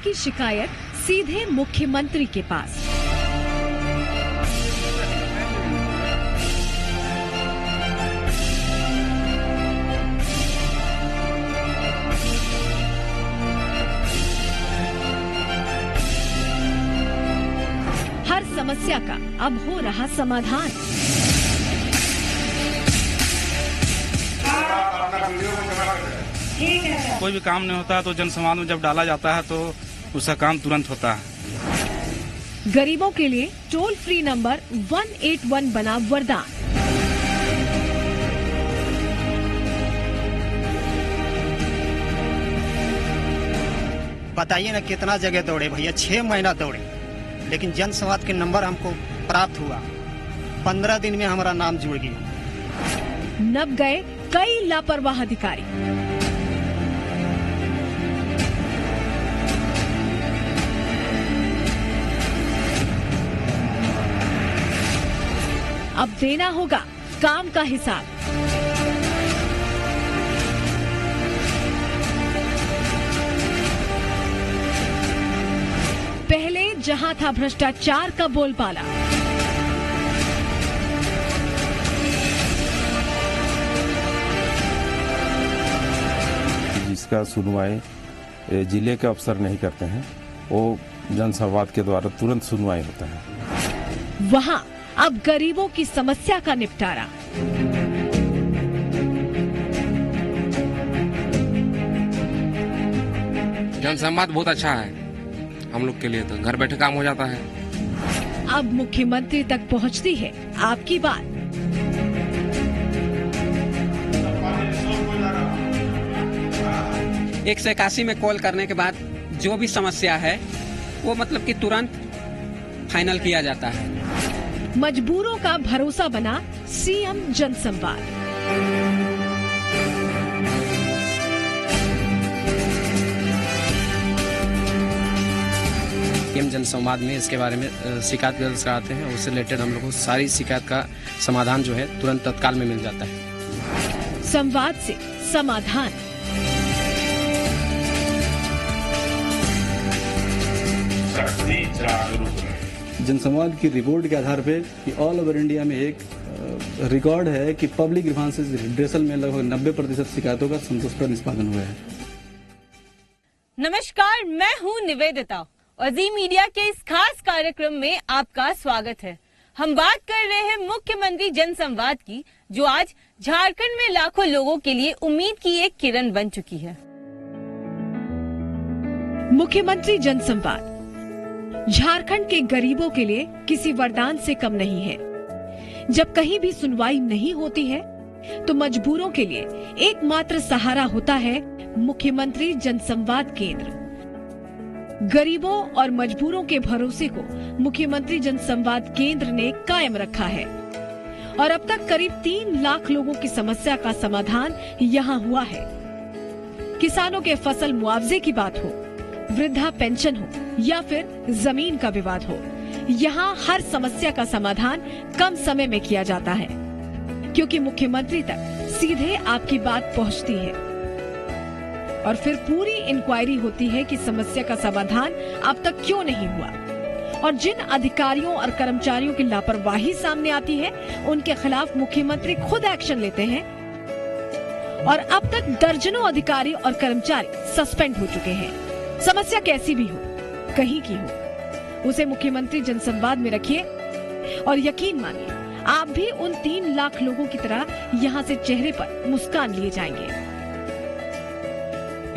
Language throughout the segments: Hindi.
आपकी शिकायत सीधे मुख्यमंत्री के पास। हर समस्या का अब हो रहा समाधान। कोई भी काम नहीं होता तो जनसंवाद में जब डाला जाता है तो उसका काम तुरंत होता है। गरीबों के लिए टोल फ्री नंबर 181 बना वरदान। बताइए ना कितना जगह दौड़े भैया, 6 महीना दौड़े, लेकिन जनसंवाद के नंबर हमको प्राप्त हुआ। 15 दिन में हमारा नाम जुड़ गया। नब गए कई लापरवाह अधिकारी। अब देना होगा काम का हिसाब। पहले जहां था भ्रष्टाचार का बोलबाला, जिसका सुनवाई जिले के अफसर नहीं करते हैं, वो जनसंवाद के द्वारा तुरंत सुनवाई होता है। वहां अब गरीबों की समस्या का निपटारा। जनसंवाद बहुत अच्छा है हम लोग के लिए, तो घर बैठे काम हो जाता है। अब मुख्यमंत्री तक पहुंचती है आपकी बात। 181 में कॉल करने के बाद जो भी समस्या है वो मतलब कि तुरंत फाइनल किया जाता है। मजबूरों का भरोसा बना सीएम जनसंवाद। सीएम जनसंवाद में इसके बारे में शिकायत दर्ज कराते हैं, उससे रिलेटेड हम लोग को सारी शिकायत का समाधान जो है तुरंत तत्काल में मिल जाता है। संवाद से समाधान। जनसंवाद की रिपोर्ट के आधार पे कि ऑल ओवर इंडिया में एक रिकॉर्ड है कि पब्लिक ग्रीवांसेस रिड्रेसल में लगभग 90% शिकायतों का संतोषप्रद निष्पादन हुआ है। नमस्कार, मैं हूं निवेदिता और जी मीडिया के इस खास कार्यक्रम में आपका स्वागत है। हम बात कर रहे हैं मुख्यमंत्री जनसंवाद की, जो आज झारखंड में लाखों लोगों के लिए उम्मीद की एक किरण बन चुकी है। मुख्यमंत्री जनसंवाद झारखंड के गरीबों के लिए किसी वरदान से कम नहीं है। जब कहीं भी सुनवाई नहीं होती है तो मजबूरों के लिए एकमात्र सहारा होता है मुख्यमंत्री जनसंवाद केंद्र। गरीबों और मजबूरों के भरोसे को मुख्यमंत्री जनसंवाद केंद्र ने कायम रखा है और अब तक करीब 3 लाख लोगों की समस्या का समाधान यहां हुआ है। किसानों के फसल मुआवजे की बात हो, वृद्धा पेंशन हो या फिर जमीन का विवाद हो, यहाँ हर समस्या का समाधान कम समय में किया जाता है, क्योंकि मुख्यमंत्री तक सीधे आपकी बात पहुँचती है और फिर पूरी इंक्वायरी होती है कि समस्या का समाधान अब तक क्यों नहीं हुआ और जिन अधिकारियों और कर्मचारियों की लापरवाही सामने आती है उनके खिलाफ मुख्यमंत्री खुद एक्शन लेते हैं और अब तक दर्जनों अधिकारी और कर्मचारी सस्पेंड हो चुके हैं। समस्या कैसी भी हो, कहीं की हो, उसे मुख्यमंत्री जनसंवाद में रखिए और यकीन मानिए आप भी उन 3 लाख लोगों की तरह यहाँ से चेहरे पर मुस्कान लिए जाएंगे।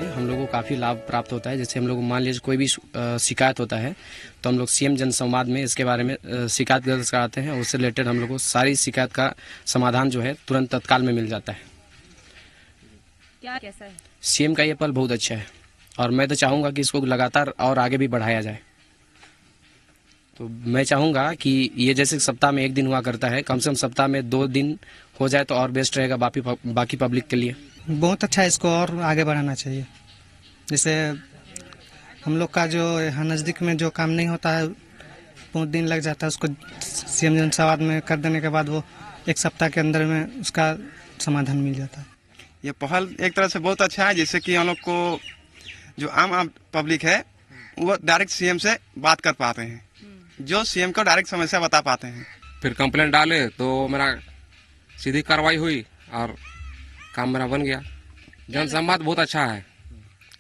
हम लोगों को काफी लाभ प्राप्त होता है। जैसे हम लोग मान लीजिए कोई भी शिकायत होता है तो हम लोग सीएम जनसंवाद में इसके बारे में शिकायत दर्ज कराते हैं, उससे रिलेटेड हम लोग को सारी शिकायत का समाधान जो है तुरंत तत्काल में मिल जाता है। क्या कैसा है? सीएम का ये पल बहुत अच्छा है और मैं तो चाहूंगा कि इसको लगातार और आगे भी बढ़ाया जाए। तो मैं चाहूंगा कि ये जैसे सप्ताह में 1 दिन हुआ करता है, कम से कम सप्ताह में 2 दिन हो जाए तो और बेस्ट रहेगा बाकी पब्लिक के लिए। बहुत अच्छा है, इसको और आगे बढ़ाना चाहिए। जैसे हम लोग का जो यहाँ नज़दीक में जो काम नहीं होता है, बहुत दिन लग जाता है, उसको सीएम जनसंवाद में कर देने के बाद वो 1 सप्ताह के अंदर में उसका समाधान मिल जाता है। ये पहल एक तरह से बहुत अच्छा है, जैसे कि हम लोग को जो आम पब्लिक है वो डायरेक्ट सीएम से बात कर पाते हैं, जो सीएम को डायरेक्ट समस्या बता पाते हैं। फिर कंप्लेंट डाले तो मेरा सीधी कार्रवाई हुई और काम मेरा बन गया। जन संवाद बहुत अच्छा है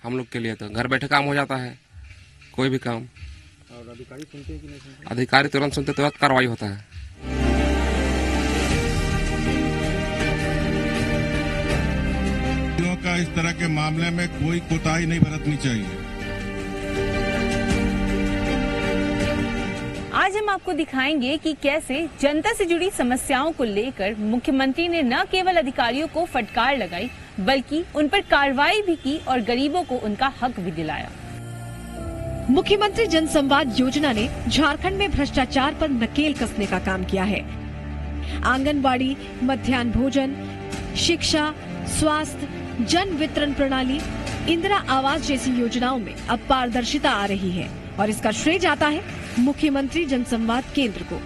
हम लोग के लिए, तो घर बैठे काम हो जाता है कोई भी काम। और अधिकारी सुनते हैं कि नहीं सुनते? अधिकारी तुरंत सुनते, तुरंत कार्रवाई होता है। का इस तरह के मामले में कोई कोताही नहीं बरतनी चाहिए। आज हम आपको दिखाएंगे कि कैसे जनता से जुड़ी समस्याओं को लेकर मुख्यमंत्री ने न केवल अधिकारियों को फटकार लगाई बल्कि उन पर कार्रवाई भी की और गरीबों को उनका हक भी दिलाया। मुख्यमंत्री जनसंवाद योजना ने झारखंड में भ्रष्टाचार पर नकेल कसने का काम किया है। आंगनबाड़ी, मध्याह्न भोजन, शिक्षा, स्वास्थ्य, जन वितरण प्रणाली, इंदिरा आवास जैसी योजनाओं में अब पारदर्शिता आ रही है और इसका श्रेय जाता है मुख्यमंत्री जनसंवाद केंद्र को।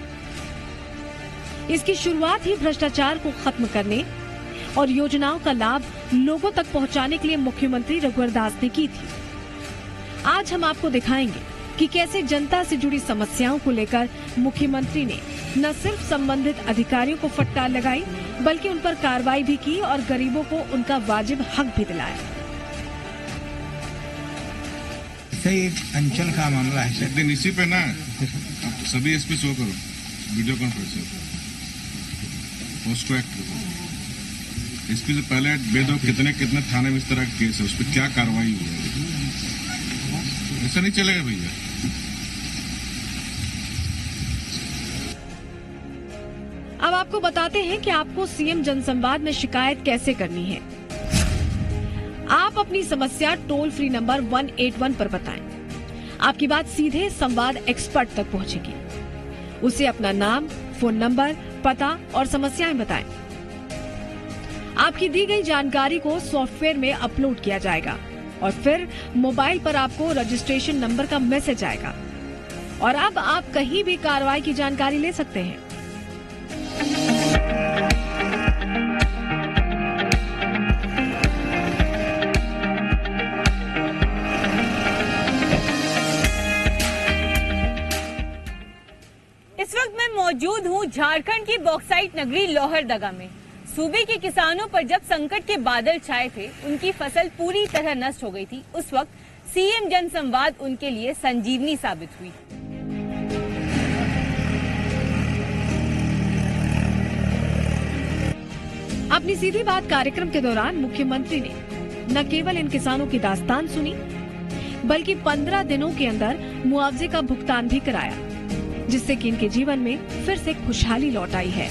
इसकी शुरुआत ही भ्रष्टाचार को खत्म करने और योजनाओं का लाभ लोगों तक पहुंचाने के लिए मुख्यमंत्री रघुवर दास ने की थी। आज हम आपको दिखाएंगे कि कैसे जनता से जुड़ी समस्याओं को लेकर मुख्यमंत्री ने न सिर्फ संबंधित अधिकारियों को फटकार लगाई बल्कि उन पर कार्रवाई भी की और गरीबों को उनका वाजिब हक भी दिलाया। एक अंचल का मामला है, एक दिन इसी पे ना आप सभी एसपी शो करो, वीडियो कॉन्फ्रेंस पोस्ट को एक्ट करो। एसपी से पहले दे दो कितने थाने में इस तरह का केस है, उस पर क्या कार्रवाई हुई है। ऐसा नहीं चलेगा भैया। अब आपको बताते हैं कि आपको सीएम जनसंवाद में शिकायत कैसे करनी है। आप अपनी समस्या टोल फ्री नंबर 181 पर बताएं। आपकी बात सीधे संवाद एक्सपर्ट तक पहुंचेगी। उसे अपना नाम, फोन नंबर, पता और समस्याएं बताएं। आपकी दी गई जानकारी को सॉफ्टवेयर में अपलोड किया जाएगा और फिर मोबाइल पर आपको रजिस्ट्रेशन नंबर का मैसेज आएगा और अब आप कहीं भी कार्रवाई की जानकारी ले सकते हैं। इस वक्त मैं मौजूद हूं झारखंड की बॉक्साइट नगरी लोहरदगा में। सूबे के किसानों पर जब संकट के बादल छाए थे, उनकी फसल पूरी तरह नष्ट हो गई थी, उस वक्त सीएम जनसंवाद उनके लिए संजीवनी साबित हुई। अपनी सीधी बात कार्यक्रम के दौरान मुख्यमंत्री ने न केवल इन किसानों की दास्तान सुनी बल्कि 15 दिनों के अंदर मुआवजे का भुगतान भी कराया, जिससे कि इनके जीवन में फिर से खुशहाली लौट आई है।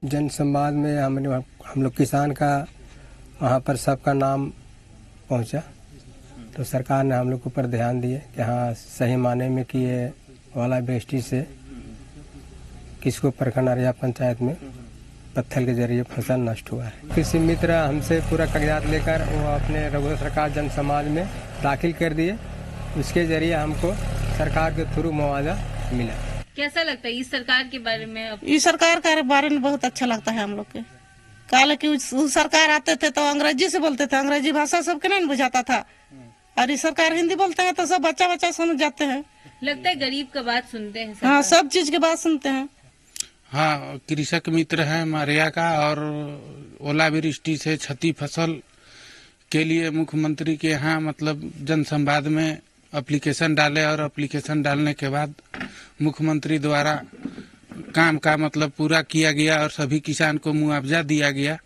जनसंवाद में हम लोग किसान का वहाँ पर सबका नाम पहुँचा, तो सरकार ने हम लोग के ऊपर ध्यान दिए कि हाँ सही माने में कि ये वाला बेस्टी से किसको प्रखंड या पंचायत में पत्थर के जरिए फसल नष्ट हुआ है। कृषि मित्र हमसे पूरा कागजात लेकर वो अपने रघुवर सरकार जनसंवाद में दाखिल कर दिए, उसके जरिए हमको सरकार के थ्रू मुआवजा मिला। कैसा लगता है इस सरकार के बारे में? इस सरकार के बारे में बहुत अच्छा लगता है हम लोग के। काले की उस सरकार आते थे तो अंग्रेजी से बोलते थे, अंग्रेजी भाषा सबके नहीं बुझाता था, और इस सरकार हिंदी बोलते हैं तो सब बच्चा समझ जाते हैं। लगता है गरीब का बात सुनते हैं। हाँ, सब चीज की बात सुनते हैं। हाँ, कृषक मित्र है मारिया का, और ओलावृष्टि से क्षति फसल के लिए मुख्यमंत्री के यहाँ मतलब जनसंवाद में एप्लीकेशन डाले और एप्लीकेशन डालने के बाद मुख्यमंत्री द्वारा काम का मतलब पूरा किया गया और सभी किसान को मुआवजा दिया गया।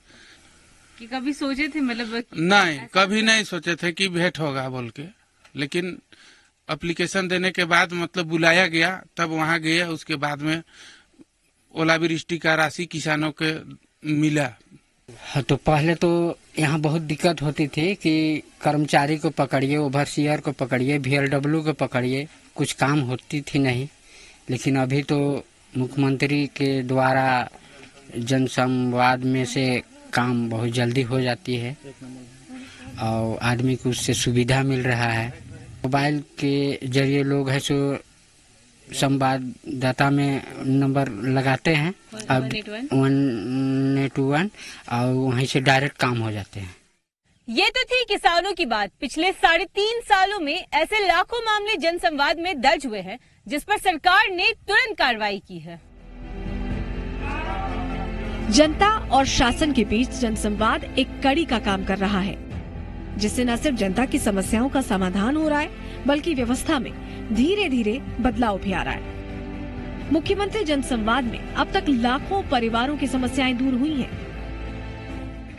कि कभी सोचे थे मतलब? नहीं, कभी नहीं सोचे थे कि भेंट होगा बोल के, लेकिन एप्लीकेशन देने के बाद मतलब बुलाया गया, तब वहाँ गए। उसके बाद में ओलावृष्टि का राशि किसानों के मिला। हाँ, तो पहले तो यहाँ बहुत दिक्कत होती थी कि कर्मचारी को पकड़िए, ओवरसीयर को पकड़िए, VLW को पकड़िए, कुछ काम होती थी नहीं। लेकिन अभी तो मुख्यमंत्री के द्वारा जनसंवाद में से काम बहुत जल्दी हो जाती है और आदमी को उससे सुविधा मिल रहा है। मोबाइल के जरिए लोग है सो संवाददाता में नंबर लगाते हैं, अब 181 और वहीं से डायरेक्ट काम हो जाते हैं। ये तो थी किसानों की बात। पिछले 3.5 सालों में ऐसे लाखों मामले जनसंवाद में दर्ज हुए हैं जिस पर सरकार ने तुरंत कार्रवाई की है। जनता और शासन के बीच जनसंवाद एक कड़ी का काम कर रहा है, जिससे न सिर्फ जनता की समस्याओं का समाधान हो रहा है बल्कि व्यवस्था में धीरे धीरे बदलाव भी आ रहा है। मुख्यमंत्री जनसंवाद में अब तक लाखों परिवारों की समस्याएं दूर हुई हैं।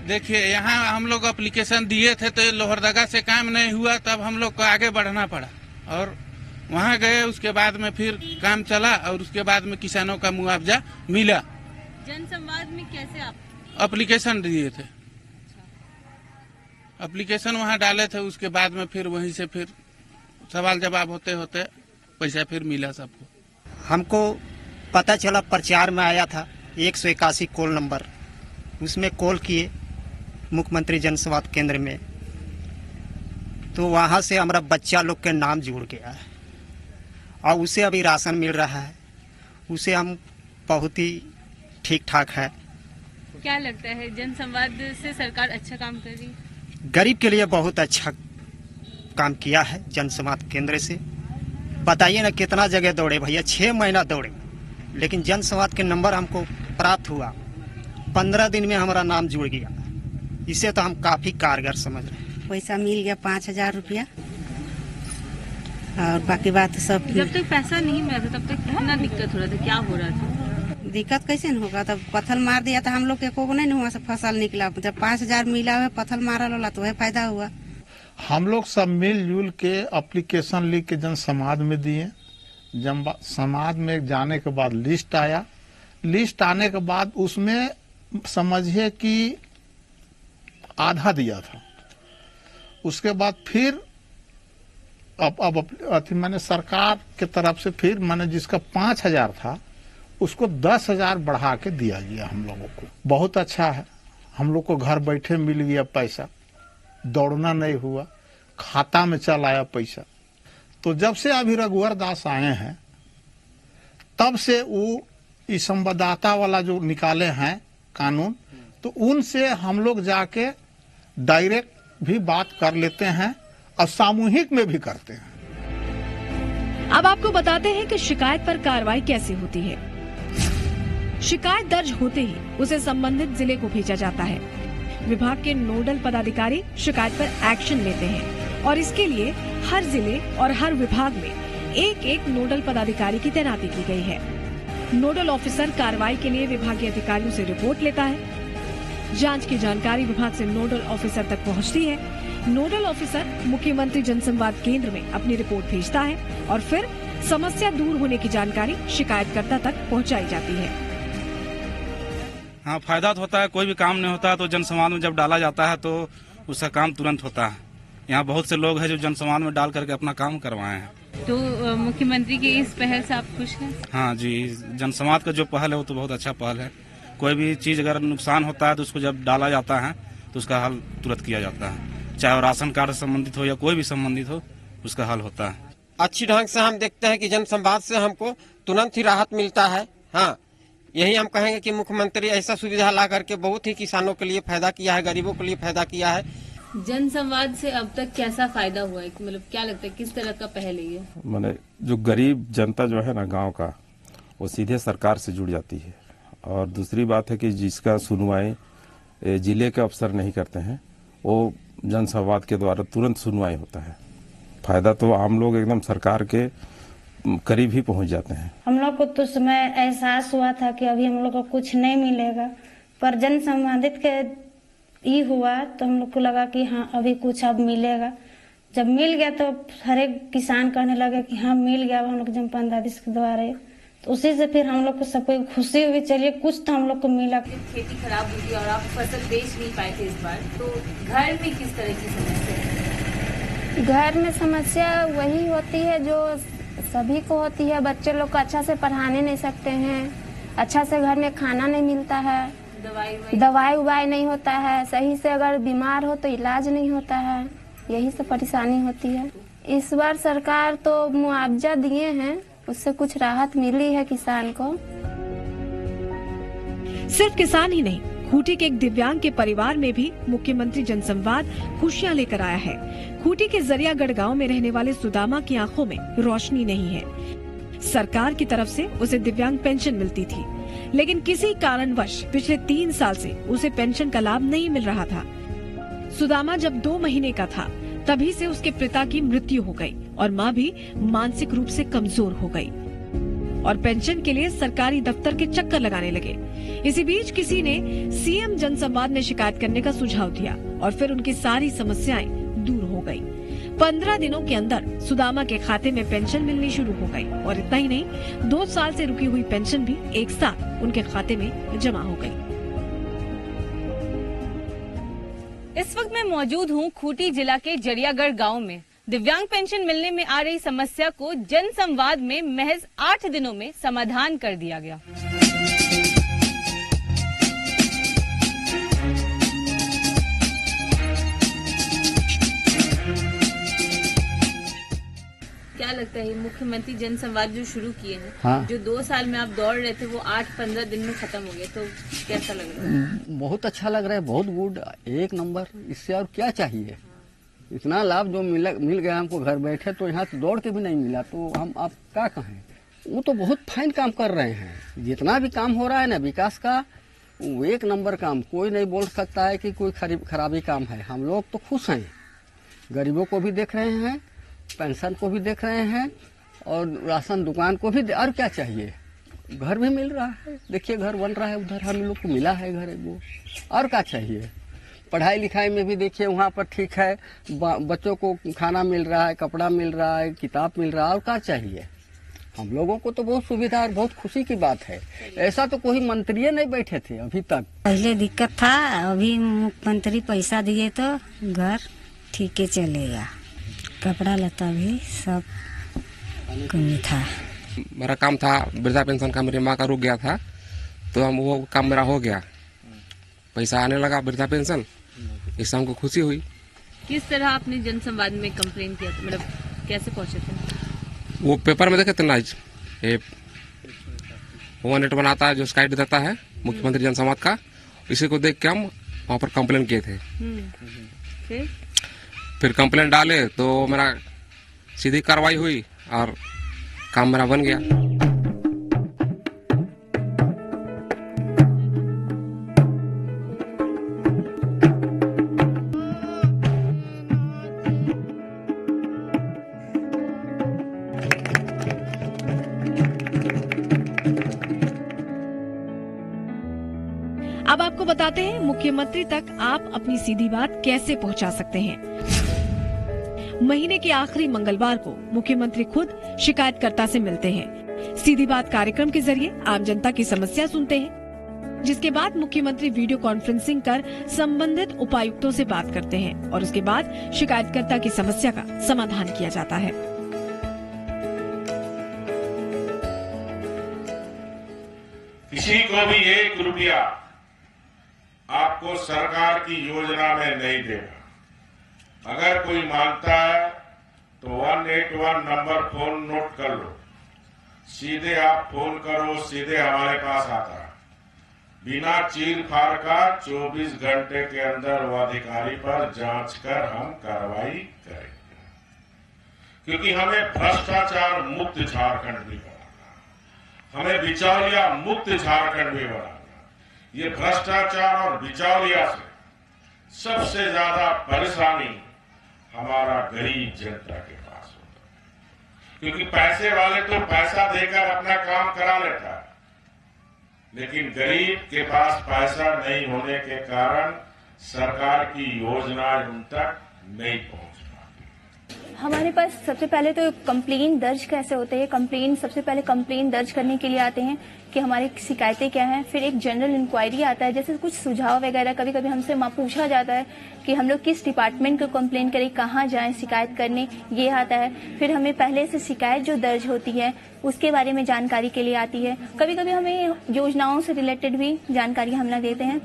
देखिए, यहाँ हम लोग एप्लीकेशन दिए थे तो लोहरदगा से काम नहीं हुआ, तब हम लोग को आगे बढ़ना पड़ा और वहाँ गए। उसके बाद में फिर काम चला और उसके बाद में किसानों का मुआवजा मिला। जनसंवाद में कैसे आप एप्लीकेशन दिए थे, एप्लीकेशन वहाँ डाले थे, उसके बाद में फिर वहीं से फिर सवाल जवाब होते होते पैसा फिर मिला सबको। हमको पता चला प्रचार में आया था 181 कॉल नंबर, उसमें कॉल किए मुख्यमंत्री जनसंवाद केंद्र में, तो वहाँ से हमारा बच्चा लोग के नाम जुड़ गया है और उसे अभी राशन मिल रहा है। उसे हम बहुत ही ठीक ठाक है। क्या लगता है जनसंवाद से सरकार अच्छा काम कर रही है? गरीब के लिए बहुत अच्छा काम किया है जनसंवाद केंद्र से। बताइए ना कितना जगह दौड़े भैया, 6 महीना दौड़े, लेकिन जनसंवाद के नंबर हमको प्राप्त हुआ। 15 दिन में हमारा नाम जुड़ गया। इसे तो हम काफी कारगर समझ रहे हैं। पैसा मिल गया 5,000 रुपया और बाकी बात सब। जब तक पैसा नहीं मिला था तब तक कितना दिक्कत हो रहा था, क्या हो रहा था? दिक्कत कैसे न होगा, तब पत्थर मार दिया था हम लोग के, को नहीं हुआ फसल निकला। जब 5,000 मिला हुआ पत्थर मारा लोला तो वह फायदा हुआ। हम लोग सब मिलजुल के एप्लीकेशन लिख के जनसंवाद में दिए। समाज में जाने के बाद लिस्ट आया। लिस्ट आने के बाद उसमें समझिए कि आधा दिया था। उसके बाद फिर अब मैंने सरकार के तरफ से फिर मैंने जिसका 5,000 था उसको 10,000 बढ़ा के दिया गया हम लोगों को। बहुत अच्छा है, हम लोग को घर बैठे मिल गया पैसा, दौड़ना नहीं हुआ, खाता में चल आया पैसा। तो जब से अभी रघुवर दास आए हैं तब से वो इस संवाददाता वाला जो निकाले हैं कानून, तो उनसे हम लोग जाके डायरेक्ट भी बात कर लेते हैं और सामूहिक में भी करते हैं। अब आपको बताते हैं कि शिकायत पर कार्रवाई कैसे होती है। शिकायत दर्ज होते ही उसे संबंधित जिले को भेजा जाता है। विभाग के नोडल पदाधिकारी शिकायत पर एक्शन लेते हैं और इसके लिए हर जिले और हर विभाग में एक नोडल पदाधिकारी की तैनाती की गई है। नोडल ऑफिसर कार्रवाई के लिए विभागीय अधिकारियों से रिपोर्ट लेता है। जांच की जानकारी विभाग से नोडल ऑफिसर तक पहुंचती है। नोडल ऑफिसर मुख्यमंत्री जनसंवाद केंद्र में अपनी रिपोर्ट भेजता है और फिर समस्या दूर होने की जानकारी शिकायतकर्ता तक पहुंचाई जाती है। हाँ, फायदा तो होता है। कोई भी काम नहीं होता तो जनसंवाद में जब डाला जाता है तो उसका काम तुरंत होता है। यहाँ बहुत से लोग हैं जो जनसंवाद में डाल करके अपना काम करवाए हैं। तो मुख्यमंत्री की इस पहल से आप खुश हैं? हाँ जी, जनसंवाद का जो पहल है वो तो बहुत अच्छा पहल है। कोई भी चीज अगर नुकसान होता है तो उसको जब डाला जाता है तो उसका हल तुरंत किया जाता है। चाहे वो राशन कार्ड से संबंधित हो या कोई भी संबंधित हो, उसका हल होता है। अच्छी ढंग से हम देखते हैं कि जनसंवाद से हमको तुरंत ही राहत मिलता है। हाँ, यही हम कहेंगे कि मुख्यमंत्री ऐसा सुविधा ला करके बहुत ही किसानों के लिए फायदा किया है, गरीबों के लिए फायदा किया है। जनसंवाद से अब तक कैसा फायदा हुआ है, मतलब क्या लगता है किस तरह का पहल है ये? माने जो गरीब जनता जो है ना गांव का, वो सीधे सरकार से जुड़ जाती है। और दूसरी बात है कि जिसका सुनवाई जिले के अफसर नहीं करते हैं, वो जनसंवाद के द्वारा तुरंत सुनवाई होता है। फायदा तो आम लोग एकदम सरकार के करीब ही पहुंच जाते हैं। हम लोग को तो समय एहसास हुआ था कि अभी हम लोग को कुछ नहीं मिलेगा, पर जन संवादित के ये हुआ तो हम लोग को लगा कि हाँ अभी कुछ अब मिलेगा। जब मिल गया तो हर एक किसान कहने लगे कि हाँ मिल गया हम लोग जनपंचायत के द्वारा, तो उसी से फिर हम लोग को सबको खुशी हुई, चलिए कुछ तो हम लोग को मिला। खेती खराब हुई और आप फसल बेच नहीं पाए थे इस बार, तो घर में किस तरह की समस्या है? घर में समस्या वही होती है जो सभी को होती है। बच्चे लोग को अच्छा से पढ़ाने नहीं सकते हैं, अच्छा से घर में खाना नहीं मिलता है, दवाई उवाई नहीं होता है, सही से अगर बीमार हो तो इलाज नहीं होता है, यही सब परेशानी होती है। इस बार सरकार तो मुआवजा दिए हैं, उससे कुछ राहत मिली है किसान को। सिर्फ किसान ही नहीं, खूंटी के एक दिव्यांग के परिवार में भी मुख्यमंत्री जनसंवाद खुशियां लेकर आया है। खूंटी के जरियागढ़ गांव में रहने वाले सुदामा की आंखों में रोशनी नहीं है। सरकार की तरफ से उसे दिव्यांग पेंशन मिलती थी, लेकिन किसी कारणवश पिछले 3 साल से उसे पेंशन का लाभ नहीं मिल रहा था। सुदामा जब 2 महीने का था तभी से उसके पिता की मृत्यु हो गई और माँ भी मानसिक रूप से कमजोर हो गई और पेंशन के लिए सरकारी दफ्तर के चक्कर लगाने लगे। इसी बीच किसी ने सीएम जनसंवाद में शिकायत करने का सुझाव दिया और फिर उनकी सारी समस्याएं दूर हो गई। 15 दिनों के अंदर सुदामा के खाते में पेंशन मिलनी शुरू हो गई और इतना ही नहीं, 2 साल से रुकी हुई पेंशन भी एक साथ उनके खाते में जमा हो गई। इस वक्त मैं मौजूद हूँ खूंटी जिला के जरियागढ़ गांव में। दिव्यांग पेंशन मिलने में आ रही समस्या को जनसंवाद में महज 8 दिनों में समाधान कर दिया गया। क्या लगता है मुख्यमंत्री जनसंवाद जो शुरू किए हैं, हाँ। जो 2 साल में आप दौड़ रहे थे वो 8-15 दिन में खत्म हो गए, तो कैसा लग रहा है? बहुत अच्छा लग रहा है, बहुत गुड, 1 नंबर। इससे और क्या चाहिए? इतना लाभ जो मिल गया हमको घर बैठे, तो यहाँ से दौड़ के भी नहीं मिला, तो हम आप क्या कहें। वो तो बहुत फाइन काम कर रहे हैं। जितना भी काम हो रहा है ना विकास का, वो 1 नंबर काम। कोई नहीं बोल सकता है कि कोई खराबी काम है। हम लोग तो खुश हैं, गरीबों को भी देख रहे हैं, पेंशन को भी देख रहे हैं और राशन दुकान को भी। और क्या चाहिए? घर भी मिल रहा है, देखिए घर बन रहा है, उधर हम लोग को मिला है घर वो। और क्या चाहिए? पढ़ाई लिखाई में भी देखिए वहाँ पर ठीक है, बच्चों को खाना मिल रहा है, कपड़ा मिल रहा है, किताब मिल रहा है। और क्या चाहिए? हम लोगों को तो बहुत सुविधा और बहुत खुशी की बात है। ऐसा तो कोई मंत्री नहीं बैठे थे अभी तक। पहले दिक्कत था, अभी मुख्यमंत्री पैसा दिए तो घर ठीक है चलेगा। कपड़ा लता भी सब कमी था। मेरा काम था वृद्धा पेंशन का, मेरी माँ का रुक गया था, तो हम वो काम मेरा हो गया, पैसा आने लगा वृद्धा पेंशन। इससे हमको खुशी हुई। किस तरह आपने जनसंवाद में कंप्लेन किया था, मतलब कैसे पहुंचे थे? वो पेपर में देखे थे ना, ये 1 बनाता है जो शिकायत देता है मुख्यमंत्री जनसंवाद का, इसी को देख के हम वहाँ पर कंप्लेन किए थे। फिर कंप्लेन डाले तो मेरा सीधी कार्रवाई हुई और काम मेरा बन गया। अब आपको बताते हैं मुख्यमंत्री तक आप अपनी सीधी बात कैसे पहुंचा सकते हैं। महीने के आखिरी मंगलवार को मुख्यमंत्री खुद शिकायतकर्ता से मिलते हैं। सीधी बात कार्यक्रम के जरिए आम जनता की समस्या सुनते हैं, जिसके बाद मुख्यमंत्री वीडियो कॉन्फ्रेंसिंग कर संबंधित उपायुक्तों से बात करते हैं और उसके बाद शिकायतकर्ता की समस्या का समाधान किया जाता है। किसी को भी 1 रुपया आपको सरकार की योजना में नहीं देगा। अगर कोई मांगता है तो 181 नंबर फोन नोट कर लो, सीधे आप फोन करो, सीधे हमारे पास आता है। बिना चीर फाड़ का 24 घंटे के अंदर वो अधिकारी पर जांच कर हम कार्रवाई करेंगे, क्योंकि हमें भ्रष्टाचार मुक्त झारखंड भी बनाना, हमें बिचौलिया मुक्त झारखंड भी बनाना। ये भ्रष्टाचार और बिचौलिया से सबसे ज्यादा परेशानी हमारा गरीब जनता के पास होता है, क्योंकि पैसे वाले तो पैसा देकर अपना काम करा लेता है, लेकिन गरीब के पास पैसा नहीं होने के कारण सरकार की योजना उन तक नहीं पहुंच। हमारे पास सबसे पहले तो कंप्लेन दर्ज कैसे होते हैं। सबसे पहले कंप्लेन दर्ज करने के लिए आते हैं कि हमारी शिकायतें क्या हैं। फिर एक जनरल इंक्वायरी आता है, जैसे कुछ सुझाव वगैरह कभी कभी हमसे पूछा जाता है कि हम लोग किस डिपार्टमेंट को कंप्लेन करें, कहाँ जाएं शिकायत करने, ये आता है। फिर हमें पहले से शिकायत जो दर्ज होती है उसके बारे में जानकारी के लिए आती है। कभी कभी हमें योजनाओं से रिलेटेड भी जानकारी हम लोग देते हैं,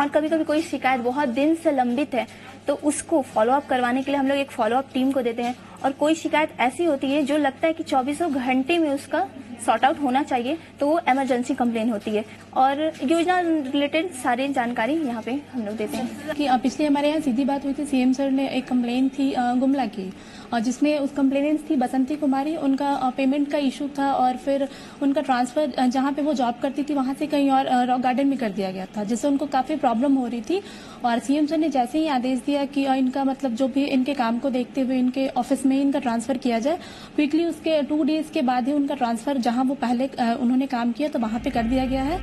और कभी कभी कोई शिकायत बहुत दिन से लंबित है तो उसको फॉलो अप करवाने के लिए हम लोग एक फॉलो अप टीम को देते हैं। और कोई शिकायत ऐसी होती है जो लगता है कि 24 घंटे में उसका सॉर्ट आउट होना चाहिए, तो वो इमरजेंसी कंप्लेन होती है। और योजना रिलेटेड सारी जानकारी यहाँ पे हम लोग देते हैं। कि पिछले हमारे यहाँ सीधी बात हुई थी, सीएम सर ने एक कंप्लेन थी गुमला की, और जिसमें उस कंप्लेनेंट थी बसंती कुमारी, उनका पेमेंट का इशू था और फिर उनका ट्रांसफर जहाँ पे वो जॉब करती थी वहाँ से कहीं और रॉक गार्डन में कर दिया गया था, जिससे उनको काफी प्रॉब्लम हो रही थी। और सीएम सर ने जैसे ही आदेश दिया कि इनका मतलब जो भी इनके काम को देखते हुए इनके ऑफिस में ही इनका ट्रांसफर किया जाए, क्विकली उसके 2 डेज के बाद ही उनका ट्रांसफर जहाँ वो पहले उन्होंने काम किया तो वहाँ पे कर दिया गया है।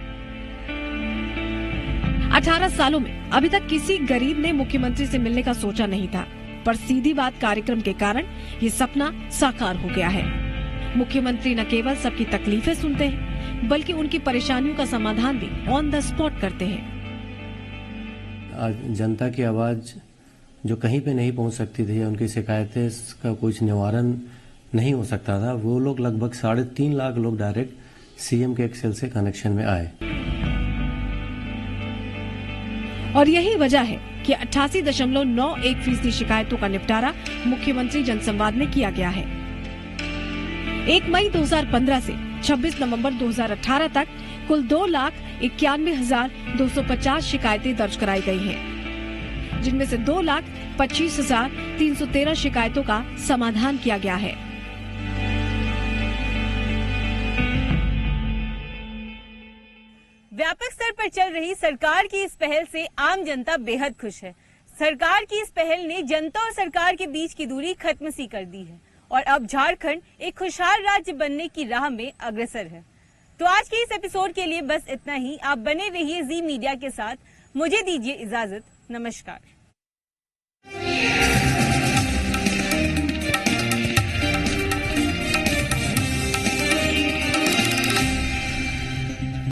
18 सालों में अभी तक किसी गरीब ने मुख्यमंत्री से मिलने का सोचा नहीं था, पर सीधी बात कार्यक्रम के कारण ये सपना साकार हो गया है। मुख्यमंत्री न केवल सबकी तकलीफें सुनते हैं, बल्कि उनकी परेशानियों का समाधान भी ऑन द स्पॉट करते हैं। आज जनता की आवाज जो कहीं पे नहीं पहुंच सकती थी, उनकी शिकायतें का कुछ निवारण नहीं हो सकता था, वो लोग लगभग 3.5 लाख लोग डायरेक्ट सीएम के एक्सेल से कनेक्शन में आए। और यही वजह है कि 88.91% शिकायतों का निपटारा मुख्यमंत्री जनसंवाद में किया गया है। 1 मई 2015 से 26 नवंबर 2018 तक कुल 2,91,250 शिकायतें दर्ज कराई गई हैं, जिनमें से 2,25,313 शिकायतों का समाधान किया गया है। व्यापक स्तर पर चल रही सरकार की इस पहल से आम जनता बेहद खुश है। सरकार की इस पहल ने जनता और सरकार के बीच की दूरी खत्म सी कर दी है और अब झारखंड एक खुशहाल राज्य बनने की राह में अग्रसर है। तो आज के इस एपिसोड के लिए बस इतना ही। आप बने रहिए जी मीडिया के साथ। मुझे दीजिए इजाजत। नमस्कार।